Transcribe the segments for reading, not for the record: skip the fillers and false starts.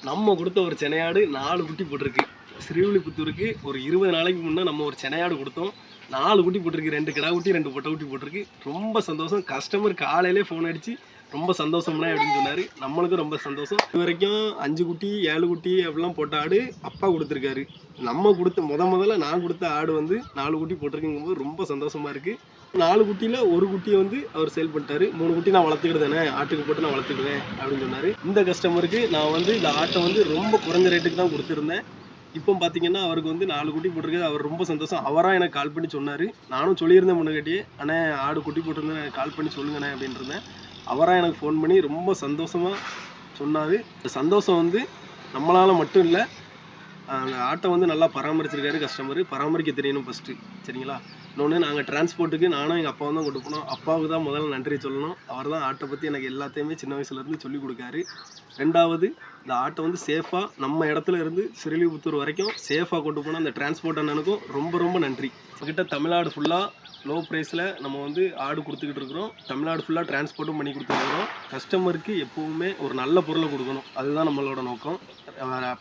நம்ம கொடுத்த ஒரு சென்னையாடு 4 குட்டி போட்டிருக்கு. ஸ்ரீவில்லிபுத்தூருக்கு ஒரு 20 நாளைக்கு முன்னே நம்ம ஒரு சென்னையாடு கொடுத்தோம். 4 குட்டி போட்டிருக்கு. 2 கிடா குட்டி 2 பொட்டை குட்டி போட்டிருக்கு. ரொம்ப சந்தோஷம். கஸ்டமர் காலையிலே ஃபோன் அடிச்சு ரொம்ப சந்தோஷம்னா அப்படின்னு சொன்னார். நம்மளுக்கும் ரொம்ப சந்தோஷம். இது வரைக்கும் 5 குட்டி 7 குட்டி அப்படிலாம் போட்ட ஆடு அப்பா கொடுத்துருக்காரு. நம்ம கொடுத்த முதல்ல நான் கொடுத்த ஆடு வந்து 4 குட்டி போட்டிருக்குங்கும்போது ரொம்ப சந்தோஷமா இருக்குது. 4 குட்டியில் ஒரு குட்டியை வந்து அவர் சேல் பண்ணிட்டாரு. 3 குட்டி நான் வளர்த்துக்கிட்டேனே, ஆட்டுக்கு போட்டு நான் வளர்த்துக்குவேன் அப்படின்னு சொன்னார். இந்த கஸ்டமருக்கு நான் வந்து இந்த ஆட்டை வந்து ரொம்ப குறைஞ்ச ரேட்டுக்கு தான் கொடுத்துருந்தேன். இப்போ பார்த்தீங்கன்னா அவருக்கு வந்து 4 குட்டி போட்டிருக்கு. அவர் ரொம்ப சந்தோஷம். அவராக எனக்கு கால் பண்ணி சொன்னார். நானும் சொல்லியிருந்தேன் முன்னாடியே, அண்ணே ஆடு குட்டி போட்டிருந்தேன் எனக்கு கால் பண்ணி சொல்லுங்கண்ணே அப்படின்னு இருந்தேன். அவராக எனக்கு ஃபோன் பண்ணி ரொம்ப சந்தோஷமாக சொன்னார். இந்த சந்தோஷம் வந்து நம்மளால் மட்டும் இல்லை, அந்த ஆட்டை வந்து நல்லா பராமரிச்சிருக்காரு கஸ்டமர். பராமரிக்க தெரியணும் ஃபஸ்ட்டு, சரிங்களா? இன்னொன்று, நாங்கள் டிரான்ஸ்போர்ட்டுக்கு நானும் எங்கள் அப்பாவும் தான் கொண்டு போனோம். அப்பாவுக்கு தான் முதல்ல நன்றி சொல்லணும். அவர் தான் ஆட்டை பற்றி எனக்கு எல்லாத்தையுமே சின்ன வயசுலேருந்து சொல்லிக் கொடுக்காரு. 2வது, இந்த ஆட்டை வந்து சேஃபாக நம்ம இடத்துல இருந்து ஸ்ரீவில்லிபுத்தூர் வரைக்கும் சேஃபாக கொண்டு போனால் அந்த டிரான்ஸ்போர்ட் அண்ணனுக்கும் ரொம்ப ரொம்ப நன்றி. கிட்ட தமிழ்நாடு ஃபுல்லாக லோ ப்ரைஸில் நம்ம வந்து ஆடு கொடுத்துக்கிட்டு இருக்கிறோம். தமிழ்நாடு ஃபுல்லாக டிரான்ஸ்போர்ட்டும் பண்ணி கொடுத்துருக்குறோம். கஸ்டமருக்கு எப்போவுமே ஒரு நல்ல பொருளை கொடுக்கணும், அதுதான் நம்மளோட நோக்கம்.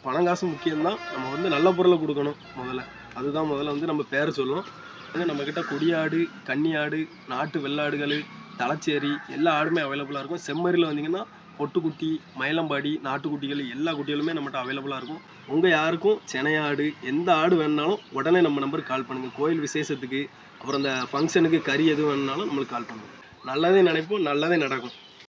பணம் காசு முக்கியம்தான், நம்ம வந்து நல்ல பொருளை கொடுக்கணும் அதுதான் முதல்ல வந்து நம்ம பேர் சொல்லும். நம்மக்கிட்ட கொடியாடு, கன்னி ஆடு, நாட்டு வெள்ளாடுகள், தலைச்சேரி எல்லா ஆடுமே அவைலபிளாக இருக்கும். செம்மறியில் வந்தீங்கன்னா பொட்டுக்குட்டி, மயிலம்பாடி, நாட்டுக்குட்டிகள் எல்லா குட்டிகளுமே நம்மகிட்ட அவைலபிளாக இருக்கும். உங்கள் யாருக்கும் சென்னையாடு எந்த ஆடு வேணுனாலும் உடனே நம்ம நம்பருக்கு கால் பண்ணுங்கள். கோயில் விசேஷத்துக்கு, அப்புறம் இந்த ஃபங்க்ஷனுக்கு கறி எது வேணுனாலும் நம்மளுக்கு கால் பண்ணுங்கள். நல்லதே நினைப்போம், நல்லதே நடக்கும்.